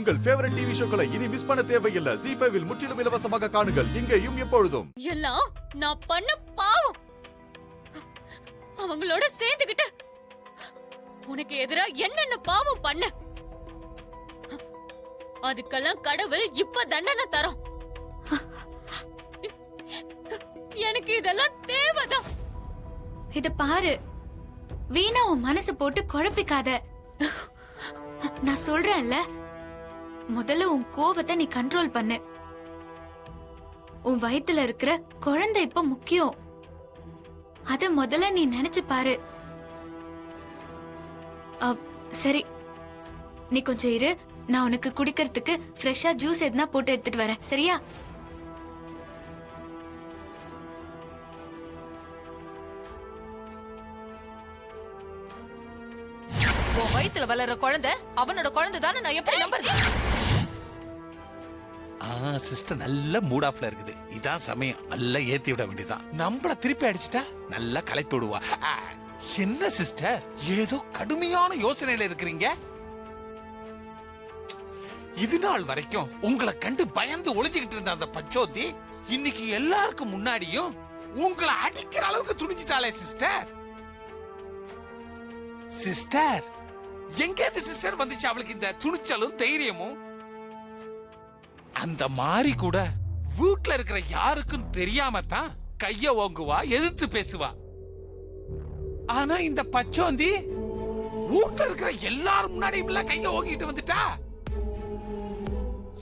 உங்கள் favourite TV ஷோக்களை இனி miss பண்ண தேவையில்லை. ZEE5 இல் முற்றிலும் இலவசமாக காணுங்கள். இங்கேயும் எப்பொழுதும். எல்லாம் நான் பண்ண பாவம். அவங்களோட சேர்ந்துகிட்டு உனக்கு எதிரா என்னென்ன பாவம் பண்ண, அதுக்கெல்லாம் கடவுள் இப்ப தண்டனை தரோம். எனக்கு இதெல்லாம் தேவைதான். இத பாரு, வீணா உன் மனசு போட்டு குழப்பிக்காத. நான் சொல்றேன்ல, முதல்ல உன் கோவத்தை நீ கண்ட்ரோல் பண்ணு. உன் வயித்துல இருக்கிற குழந்தை இப்ப முக்கியம். அத முதல்ல நீ நினைச்சு பாரு. சரி, நீ கொஞ்சம் இரு. நான் உனக்கு குடிக்கிறதுக்கு ஃப்ரெஷ்ஷா ஜூஸ் எதுனா போட்டு எடுத்துட்டு வரேன், சரியா? வயித்துல வளர்ற குழந்தை அவனோட குழந்தை தானே, நான் எப்படி நம்புறது? சிஸ்டர் நல்ல மூட் ஆஃப்ல இருக்குது. இதான் சமயம், நல்லா ஏத்தி விட வேண்டியதான். நம்மள திருப்பி அடிச்சிட்டா நல்லா கலைப்பி விடுவா. என்ன சிஸ்டர், ஏதோ கடுமையான யோசனையில இருக்கிறீங்க? இது நாள் வரைக்கும் உங்களை கண்டு பயந்து ஒளிஞ்சுக்கிட்டு இருந்த அந்த பச்சோத்தி இன்னைக்கு எல்லாருக்கும் முன்னாடியும் உங்களை அடிக்கிற அளவுக்கு துணிச்சிட்டாளே சிஸ்டர். சிஸ்டர், எங்க இருந்து சிஸ்டர் வந்துச்சு அவளுக்கு இந்த துணிச்சலும் தைரியமும்? அந்த மாதிரி கூட வீட்ல இருக்கிற யாருக்கும் தெரியாம தான் கைய ஓங்குவா, எதிர்த்து பேசுவா. ஆனா இந்த பச்சோந்தி வீட்ல இருக்கிற எல்லாரும் முன்னாடியும் கைய ஓங்கிட்டு வந்துட்டா.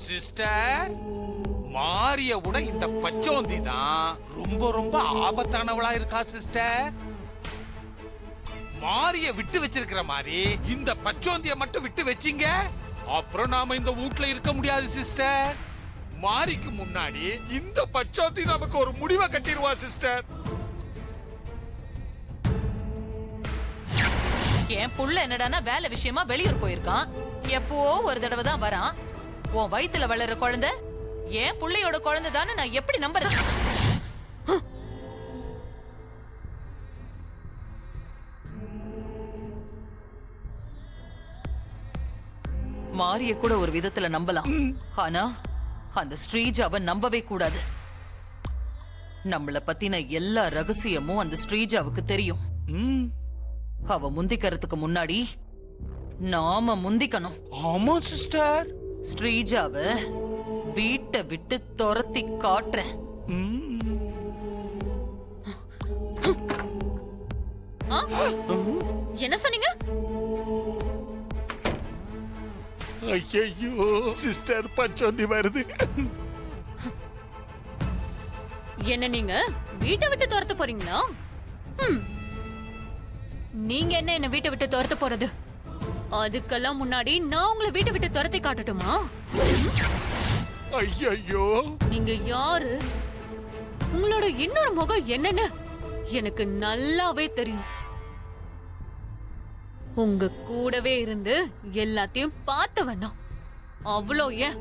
சிஸ்டர், மாரிய விட இந்த பச்சோந்தி தான் ரொம்ப ரொம்ப ஆபத்தானவளா இருக்கா சிஸ்டர். மாரிய விட்டு வச்சிருக்கிற மாதிரி இந்த பச்சோந்திய மட்டும் விட்டு வச்சீங்க, அப்புறம் நாம இந்த வீட்ல இருக்க முடியாது சிஸ்டர். மாரிக்கு முன்னாடி இந்த பச்சோந்தி நமக்கு ஒரு முடிவை கட்டிடுவா சிஸ்டர். என் புள்ள என்னடானா வேலை விஷயமா வெளியூர் போயிருக்கான். எப்பவோ ஒரு தடவை தான் வரான். உன் வயித்துல வளர்ற குழந்தை என் புள்ளையோட குழந்தை தானே, நான் எப்படி நம்புறது? மாரிய கூட ஒரு விதத்துல நம்பலாம், ஆனா அந்த ஸ்ரீஜாவை நம்பவே கூடாது. நம்மள பத்தின எல்லா ரகசியமும் அந்த ஸ்ரீஜாவுக்கு தெரியும். அவ முந்திக்கிறதுக்கு முன்னாடி நாம முந்திக்கணும். ஆமா சிஸ்டர். ஸ்ரீஜாவை வீட்டை விட்டு துரத்தி காட்டுறேன். என்ன சொன்னீங்க? ஐயோ சிஸ்டர், பச்சோந்தி வருது. என்ன நீங்க வீட்டை விட்டு துரத்த போறீங்களா? நீங்க என்ன வீட்டை விட்டு துரத்த போறது? அதுக்கெல்லாம் முன்னாடி நான் உங்களை வீட்டை விட்டு துரத்தி காட்டட்டுமா? ஐயோ, நீங்க யாரு, உங்களோட இன்னொரு முகம் என்னன்னு எனக்கு நல்லாவே தெரியும். உங்க கூடவே இருந்து எல்லாத்தையும் பார்த்தவண்ணா, அவ்வளோ ஏன்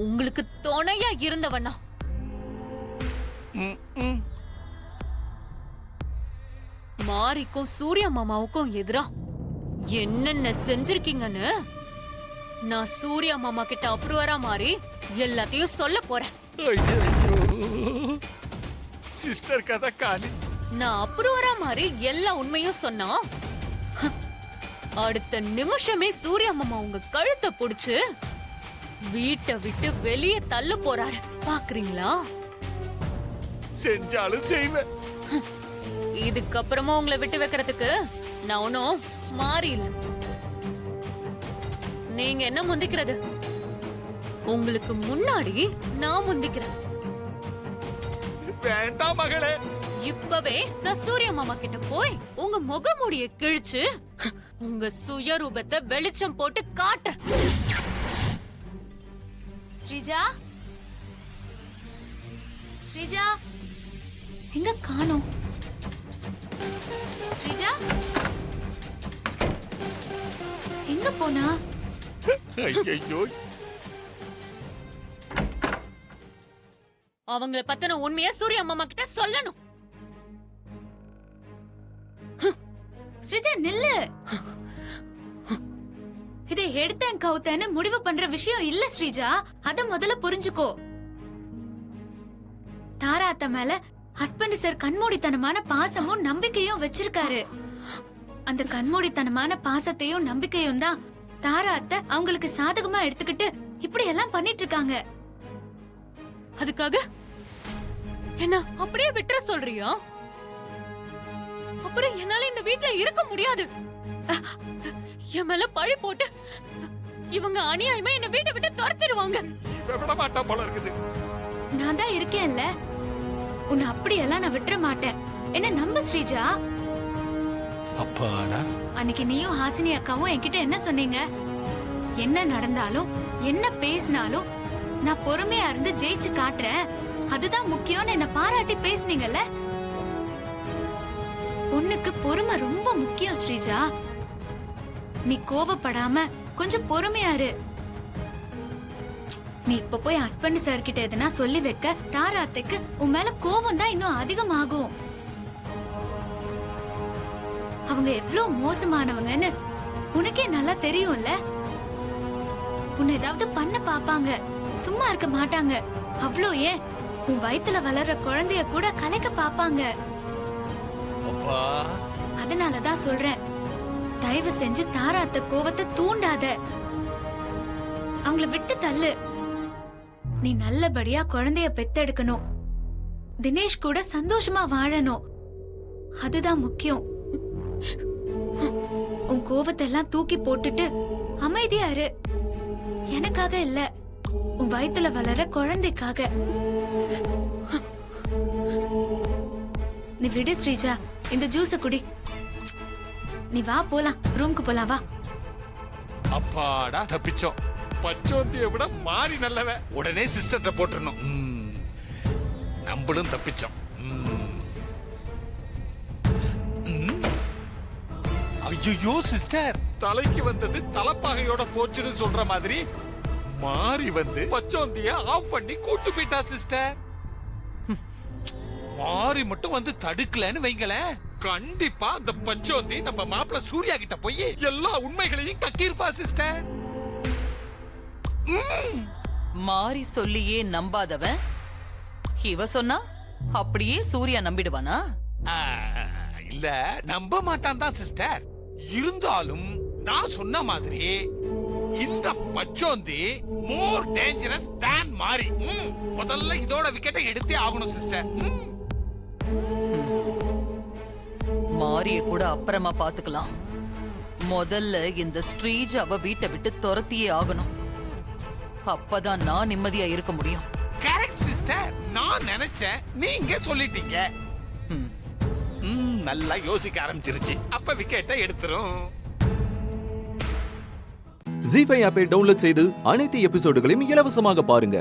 உங்களுக்கு துணையா இருந்தவண்ணா. மாரிக்கும் சூர்யா மாமாவுக்கும் எதிரா என்னென்ன செஞ்சிருக்கீங்கன்னு நான் சூர்யா மாமா கிட்ட அப்ரூவரா மாறி எல்லாத்தையும் சொல்ல போறேன். சிஸ்டர் கதை காலி. நான் அப்ரூவரா மாறி எல்லா உண்மையும் சொன்னா அடுத்த நிமிஷமே சூர்யா மாமா உங்க கழுத்தை புடிச்சு வீட்டை விட்டு வெளியே தள்ள போறாரு. பாக்குறீங்களா? செஞ்சாலும் செய்வேன். இதுக்கப்புறமா உங்களை விட்டு வைக்கிறதுக்கு நான் ஒன்னும் மாறி இல்ல. நீங்க என்ன முந்திக்கிறது? உங்களுக்கு முன்னாடி நான் முந்திக்கிறேன். வேண்டாம் மகளே. இப்பவே நான் சூர்யா மாமா கிட்ட போய் உங்க முகமூடிய கிழிச்சு உங்க சுயரூபத்தை வெளிச்சம் போட்டு காட்ட. ஸ்ரீஜா, ஸ்ரீஜா எங்க காணோம்? ஸ்ரீஜா எங்க போனா? ஐயோ, அவங்கள பத்தின உண்மையை சூர்யா மாமா கிட்ட சொல்லணும். ஸ்ரீஜா நில்லு. இதை எடுத்தேன் கவுத்தேன்னு முடிவு பண்ற விஷயம் இல்ல ஸ்ரீஜா. அத முதல்ல புரிஞ்சுக்கோ. தாரா அத்தை மேல ஹஸ்பண்ட் சார் கண்மூடித்தனமான பாசமும் நம்பிக்கையும் வச்சிருக்காரு. அந்த கண்மூடித்தனமான பாசத்தையும் நம்பிக்கையும் தான் தாரா அத்தை அவங்களுக்கு சாதகமா எடுத்துக்கிட்டு இப்படி எல்லாம் பண்ணிட்டு இருக்காங்க. அதுக்காக என்ன அப்படியே விட்டுற சொல்றியா? அப்புறம் என்னால இந்த வீட்ல இருக்க முடியாது. என் மேல பழி போட்டு இவங்க அநியாயமா என்ன வீட்டை விட்டு துரத்திடுவாங்க. விட மாட்டா போல இருக்குது. நான் தான் இருக்கேன்ல, உன்னை அப்படியெல்லாம் நான் விட்டுற மாட்டேன். என்ன நம்ப ஸ்ரீஜா. அப்பாடா. அன்னைக்கு நீயும் ஹாசினி அக்காவும் என்கிட்ட என்ன சொன்னீங்க? என்ன நடந்தாலும் என்ன பேசினாலும் நான் பொறுமையா இருந்து ஜெயிச்சு காட்டுறேன், அதுதான் முக்கியம்னு என்ன பாராட்டி பேசுனீங்கல்ல. பொண்ணுக்கு பொறுமை ரொம்ப முக்கியம் ஸ்ரீஜா. நீ கோவப்படாம கொஞ்சம் பொறுமையா இரு. நீ இப்ப போய் ஹஸ்பண்ட் சார் கிட்ட எதுனா சொல்லி வைக்க தாரா அத்தைக்கு உன் மேல கோவம் தான் இன்னும் அதிகமாகும். அவங்க எவ்வளவு மோசமானவங்கன்னு உனக்கே நல்லா தெரியும்ல. உன்னை ஏதாவது பண்ண பாப்பாங்க, சும்மா இருக்க மாட்டாங்க. அவ்வளோ ஏன் உன் வயித்துல வளர்ற குழந்தைய கூட கலைக்க பாப்பாங்க. அதனாலதான் சொல்றேன், தயவு செஞ்சு தாரா அத்தை கோவத்தை தூண்டாத, அவங்கள விட்டு தள்ளு. நீ நல்லபடியா குழந்தைய பெத்தெடுக்கணும், தினேஷ் கூட சந்தோஷமா வாழணும், அதுதான் முக்கியம். உன் கோவத்தை எல்லாம் தூக்கி போட்டுட்டு அமைதியா இரு. எனக்காக இல்ல, உன் வயித்துல வளர குழந்தைக்காக. நீ விடு ஸ்ரீஜா, இந்த ஜூஸ குடி. நீ வா போலாம், ரூம்க்கு போலாம் வா. அப்பாடா தப்பிச்சோம். பச்சோந்தியை விட மாறி நல்லவ. உடனே சிஸ்டர்ட்ட போட்டுறணும். நம்மளும் தப்பிச்சோம். ஐயோ சிஸ்டர், தலைக்கு வந்தது தலப்பாகையோட போச்சுன்னு சொல்ற மாதிரி மாறி வந்து பச்சோந்திய ஆஃப் பண்ணி கூட்டு போயிட்டா சிஸ்டர். மாறி மட்டும் வந்து தடுக்கலன்னு வைங்களேன், கண்டிப்பா அந்த பச்சோந்தி நம்ம மாப்பிள்ள சூர்யா கிட்ட போய் எல்லா உண்மைகளையும் கக்கிருப்பா சிஸ்டர். மாறி சொல்லியே நம்பாதவன் இவ சொன்னா அப்படியே சூர்யா நம்பிடுவானா? இல்ல, நம்ப மாட்டான் தான் சிஸ்டர். இருந்தாலும் நான் சொன்ன மாதிரி இந்த பச்சோந்தி மோர் டேஞ்சரஸ் தேன் மாறி. முதல்ல இதோட விக்கெட்டை எடுத்தே ஆகணும் சிஸ்டர். மாரிய கூட அப்புறமா பாத்துக்கலாம். முதல்ல இந்த ஸ்ரீஜாவ வீட்டை விட்டு துரத்தியே ஆகணும். அப்பதான் நான் நிம்மதியா இருக்க முடியும். கரெக்ட் சிஸ்டர், நான் நினைச்சேன், நீங்க சொல்லிட்டீங்க. நல்லா யோசிக்க ஆரம்பிச்சிருச்சு. அப்ப விக்கெட்டை எடுத்துரும். ஜீ5 ஆப்பை டவுன்லோட் செய்து அனைத்து எபிசோடுகளையும் இலவசமாக பாருங்க.